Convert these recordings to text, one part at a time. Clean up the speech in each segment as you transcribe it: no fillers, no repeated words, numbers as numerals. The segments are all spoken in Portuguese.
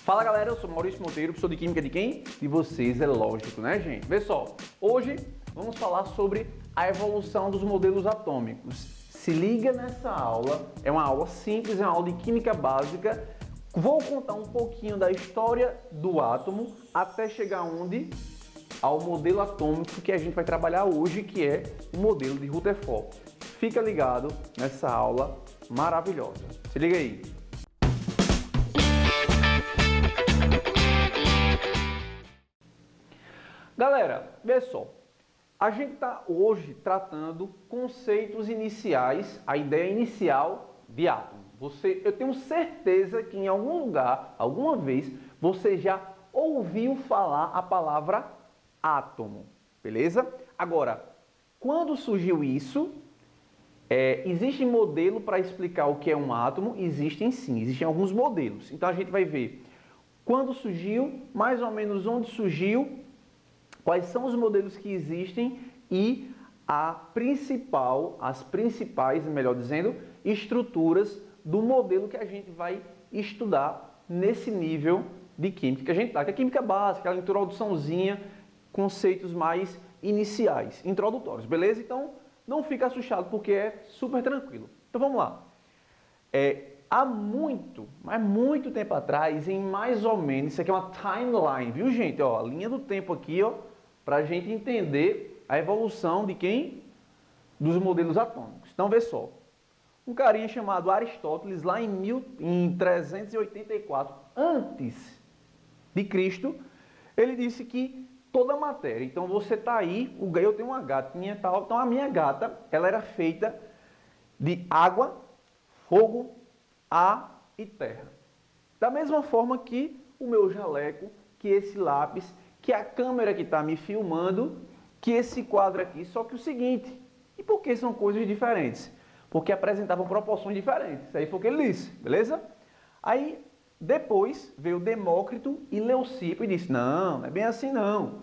Fala galera, eu sou Maurício Monteiro, professor de Química de quem? De vocês, é lógico, né gente? Pessoal, hoje vamos falar sobre a evolução dos modelos atômicos. Se liga nessa aula, é uma aula simples, é uma aula de Química Básica. Vou contar um pouquinho da história do átomo até chegar onde? Ao modelo atômico que a gente vai trabalhar hoje, que é o modelo de Rutherford. Fica ligado nessa aula maravilhosa. Se liga aí. Galera, vê só. A gente está hoje tratando conceitos iniciais, a ideia inicial de átomo. Eu tenho certeza que em algum lugar, alguma vez, você já ouviu falar a palavra átomo, beleza? Agora, quando surgiu isso, existe modelo para explicar o que é um átomo? Existem sim, existem alguns modelos. Então a gente vai ver quando surgiu, mais ou menos onde surgiu, quais são os modelos que existem e as principais, melhor dizendo, estruturas do modelo que a gente vai estudar nesse nível de química que a gente está, que é química básica, aquela introduçãozinha, conceitos mais iniciais, introdutórios, beleza? Então, não fica assustado porque é super tranquilo. Então, vamos lá. Há muito tempo atrás, em mais ou menos, isso aqui é uma timeline, viu gente? Ó, a linha do tempo aqui, ó, para a gente entender a evolução de quem? Dos modelos atômicos. Então, vê só. Um carinha chamado Aristóteles, lá em 384 antes de Cristo, ele disse que toda a matéria, então você está aí, eu tenho uma gatinha e tal, então a minha gata, ela era feita de água, fogo, ar e terra. Da mesma forma que o meu jaleco, que esse lápis, que a câmera que está me filmando, que esse quadro aqui. Só que o seguinte, e por que são coisas diferentes? Porque apresentavam proporções diferentes. Isso aí foi o que ele disse, beleza? Aí, depois, veio Demócrito e Leucipo e disse, não é bem assim não.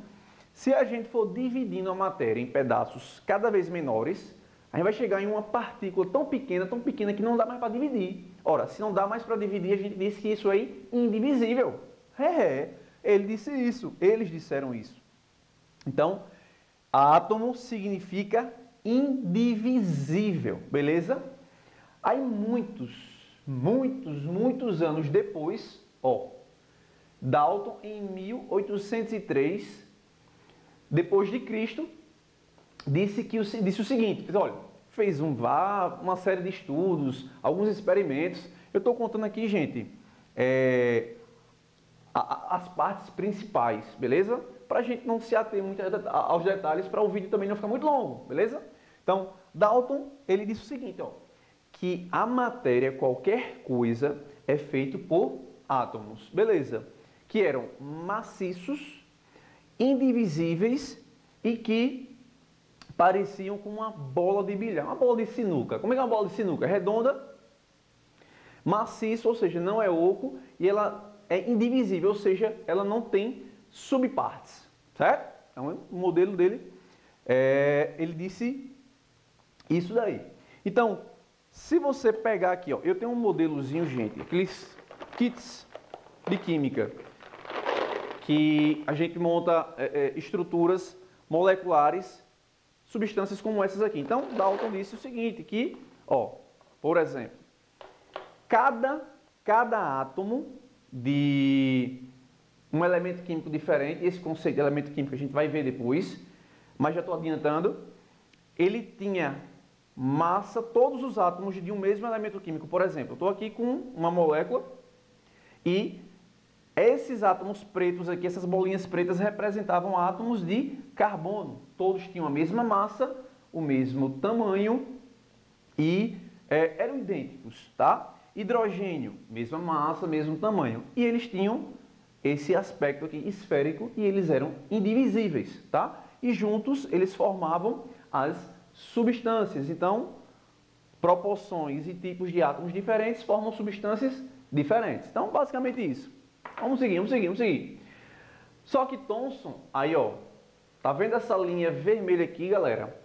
Se a gente for dividindo a matéria em pedaços cada vez menores, a gente vai chegar em uma partícula tão pequena que não dá mais para dividir. Ora, se não dá mais para dividir, a gente disse que isso aí é indivisível. Ele disse isso, eles disseram isso. Então, átomo significa indivisível, beleza? Aí muitos anos depois, Dalton em 1803, depois de Cristo, disse o seguinte, olha, fez uma série de estudos, alguns experimentos. Eu estou contando aqui, gente, as partes principais, beleza? Para a gente não se ater muito aos detalhes, para o vídeo também não ficar muito longo, beleza? Então, Dalton, ele disse o seguinte, que a matéria, qualquer coisa, é feito por átomos, beleza? Que eram maciços, indivisíveis e que pareciam com uma bola de bilhar, uma bola de sinuca. Como é que é uma bola de sinuca? É redonda, maciça, ou seja, não é oco, e ela é indivisível, ou seja, ela não tem subpartes, certo? Então, o modelo dele, ele disse isso daí. Então, se você pegar aqui, eu tenho um modelozinho, gente, aqueles kits de química, que a gente monta estruturas moleculares, substâncias como essas aqui. Então, Dalton disse o seguinte, que, por exemplo, cada átomo de um elemento químico diferente, esse conceito de elemento químico a gente vai ver depois, mas já estou adiantando, ele tinha massa, todos os átomos de um mesmo elemento químico. Por exemplo, eu estou aqui com uma molécula e esses átomos pretos aqui, essas bolinhas pretas, representavam átomos de carbono. Todos tinham a mesma massa, o mesmo tamanho e eram idênticos, tá? Hidrogênio, mesma massa, mesmo tamanho. E eles tinham esse aspecto aqui esférico e eles eram indivisíveis, tá? E juntos eles formavam as substâncias. Então, proporções e tipos de átomos diferentes formam substâncias diferentes. Então, basicamente isso. Vamos seguir. Só que Thomson, aí tá vendo essa linha vermelha aqui, galera?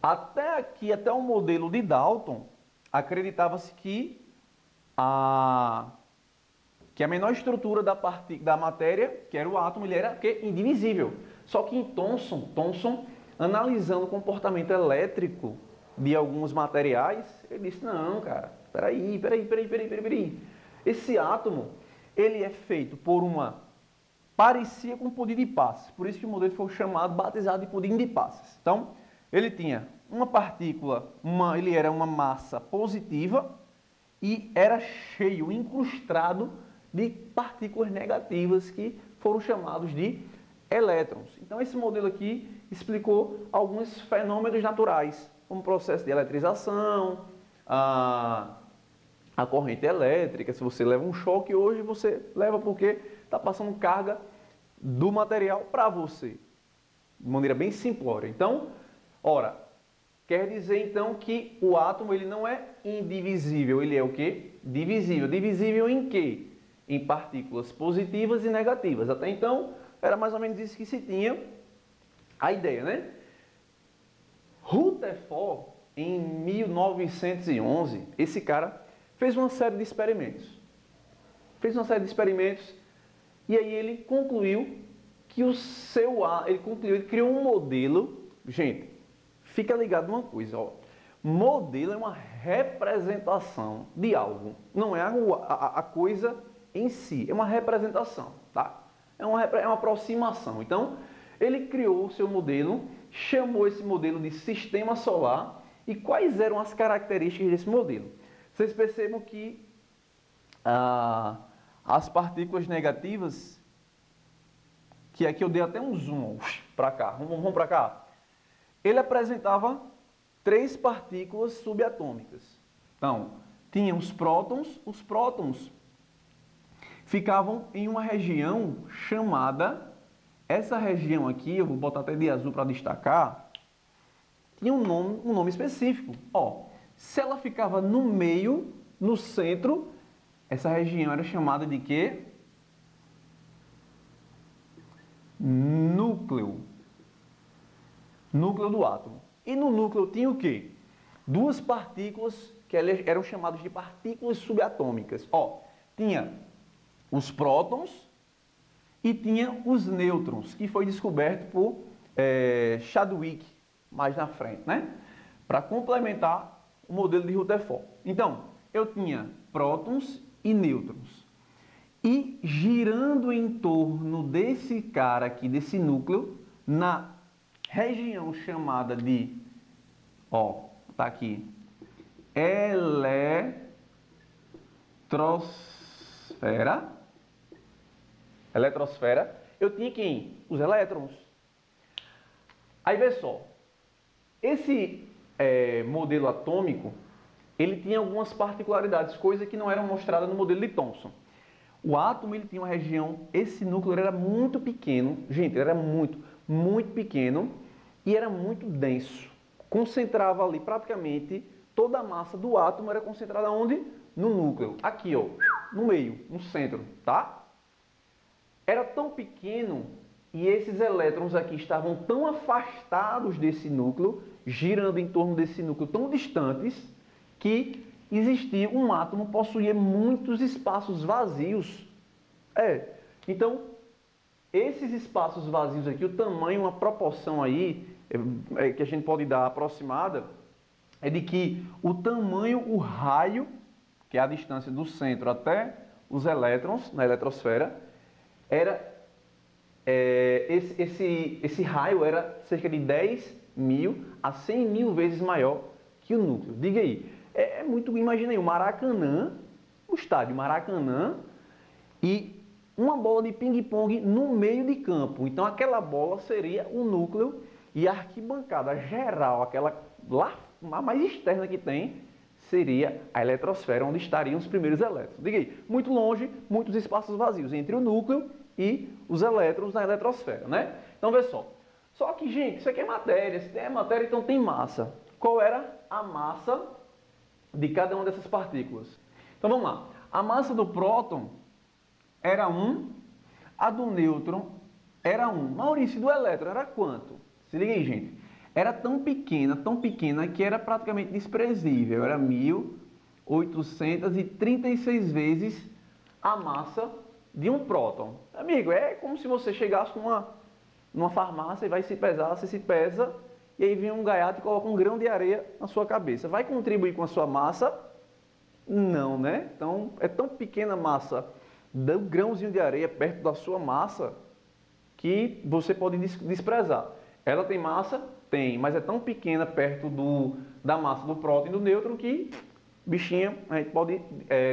Até aqui, até o modelo de Dalton, acreditava-se que que a menor estrutura da matéria, que era o átomo, ele era indivisível. Só que em Thomson, analisando o comportamento elétrico de alguns materiais, ele disse, não, cara, peraí. Esse átomo, ele é feito por parecia com um pudim de passas. Por isso que o modelo foi batizado de pudim de passas. Então, ele tinha uma partícula, ele era uma massa positiva e era cheio, incrustado de partículas negativas que foram chamados de elétrons. Então, esse modelo aqui explicou alguns fenômenos naturais, como o processo de eletrização, a corrente elétrica. Se você leva um choque hoje, você leva porque está passando carga do material para você, de maneira bem simplória. Então, ora, quer dizer então que o átomo ele não é indivisível, ele é o quê? Divisível. Divisível em quê? Em partículas positivas e negativas. Até então, era mais ou menos isso que se tinha a ideia, né? Rutherford, em 1911, esse cara fez uma série de experimentos. E aí ele concluiu que ele criou um modelo. Gente, fica ligado numa coisa, ó. Modelo é uma representação de algo, não é a coisa em si, é uma representação, tá? É uma aproximação. Então, ele criou o seu modelo, chamou esse modelo de sistema solar. E quais eram as características desse modelo? Vocês percebam que as partículas negativas, que aqui eu dei até um zoom para cá, vamos para cá. Ele apresentava 3 partículas subatômicas. Então, tinha os prótons ficavam em uma região chamada, essa região aqui, eu vou botar até de azul para destacar, tinha um nome específico. Ó, se ela ficava no meio, no centro, essa região era chamada de quê? Núcleo. Núcleo do átomo. E no núcleo tinha o quê? 2 partículas que eram chamadas de partículas subatômicas. Ó, tinha os prótons e tinha os nêutrons, que foi descoberto por Chadwick, mais na frente, né? Para complementar o modelo de Rutherford. Então, eu tinha prótons e nêutrons. E girando em torno desse cara aqui, desse núcleo, na região chamada de, ó, tá aqui, eletrosfera, eu tinha quem? Os elétrons. Aí, vê só, esse modelo atômico, ele tinha algumas particularidades, coisas que não eram mostradas no modelo de Thomson. O átomo, ele tinha uma região, esse núcleo era muito pequeno, gente, ele era muito pequeno e era muito denso. Concentrava ali praticamente toda a massa do átomo era concentrada onde? No núcleo. Aqui, ó, no meio, no centro, tá? Era tão pequeno e esses elétrons aqui estavam tão afastados desse núcleo, girando em torno desse núcleo tão distantes, que existia um átomo possuía muitos espaços vazios. Então, esses espaços vazios aqui, o tamanho, uma proporção aí, que a gente pode dar aproximada, é de que o tamanho, o raio, que é a distância do centro até os elétrons, na eletrosfera, esse raio era cerca de 10.000 a 100.000 vezes maior que o núcleo. Diga aí, imagina aí, o Maracanã, o estádio Maracanã, e uma bola de ping-pong no meio de campo. Então aquela bola seria o núcleo e a arquibancada geral, aquela lá mais externa que tem, seria a eletrosfera, onde estariam os primeiros elétrons. Diga aí, muito longe, muitos espaços vazios entre o núcleo e os elétrons na eletrosfera, né? Então vê só. Só que, gente, isso aqui é matéria. Se é matéria, então tem massa. Qual era a massa de cada uma dessas partículas? Então vamos lá. A massa do próton era 1, a do nêutron era 1. Maurício, do elétron era quanto? Se liga aí, gente. Era tão pequena, que era praticamente desprezível. Era 1.836 vezes a massa de um próton. Amigo, é como se você chegasse numa farmácia e vai se pesar, você se pesa, e aí vem um gaiato e coloca um grão de areia na sua cabeça. Vai contribuir com a sua massa? Não, né? Então, é tão pequena a massa do grãozinho de areia perto da sua massa que você pode desprezar. Ela tem massa? Tem, mas é tão pequena perto da massa do próton e do nêutron que bichinha a gente pode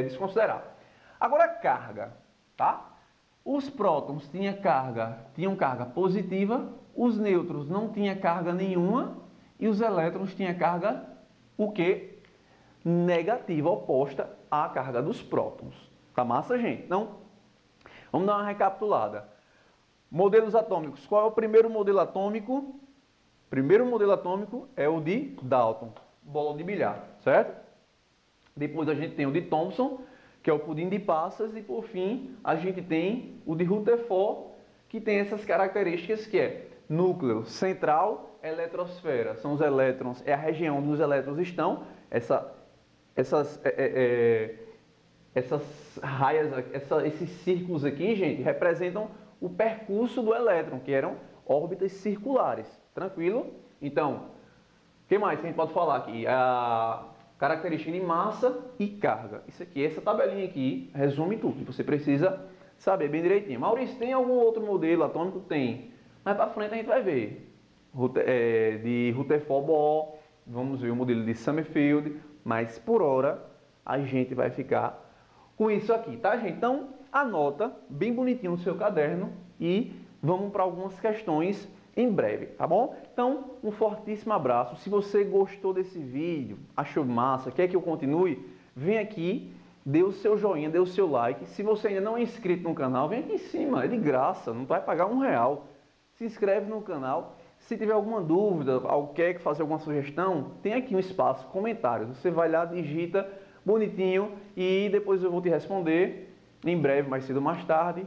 desconsiderar. Agora, carga, tá? Os prótons tinham carga positiva, os nêutrons não tinham carga nenhuma e os elétrons tinham carga o quê? Negativa, oposta à carga dos prótons. Tá massa, gente? Então, vamos dar uma recapitulada. Modelos atômicos. Qual é o primeiro modelo atômico? O primeiro modelo atômico é o de Dalton, bola de bilhar, certo? Depois a gente tem o de Thomson, que é o pudim de passas, e por fim a gente tem o de Rutherford, que tem essas características que é núcleo central, eletrosfera, são os elétrons, é a região onde os elétrons estão, essas raias, esses círculos aqui, gente, representam o percurso do elétron, que eram órbitas circulares, tranquilo? Então, o que mais que a gente pode falar aqui? A característica de massa e carga. Isso aqui, essa tabelinha aqui, resume tudo. Você precisa saber bem direitinho. Maurício, tem algum outro modelo atômico? Tem. Mais para frente a gente vai ver. De Rutherford-Bohr, vamos ver o modelo de Summerfield, mas por hora a gente vai ficar com isso aqui, tá, gente? Então, anota bem bonitinho no seu caderno e vamos para algumas questões em breve, tá bom? Então, um fortíssimo abraço. Se você gostou desse vídeo, achou massa, quer que eu continue, vem aqui, dê o seu joinha, dê o seu like. Se você ainda não é inscrito no canal, vem aqui em cima, é de graça, não vai pagar R$1. Se inscreve no canal. Se tiver alguma dúvida, quer fazer alguma sugestão, tem aqui um espaço, comentários. Você vai lá, digita bonitinho e depois eu vou te responder. Em breve, mais cedo ou mais tarde,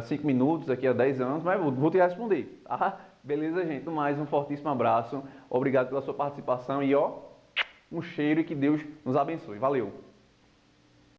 5 minutos, daqui a 10 anos, mas vou te responder, tá? Beleza, gente? No mais, um fortíssimo abraço. Obrigado pela sua participação e, ó, um cheiro e que Deus nos abençoe. Valeu!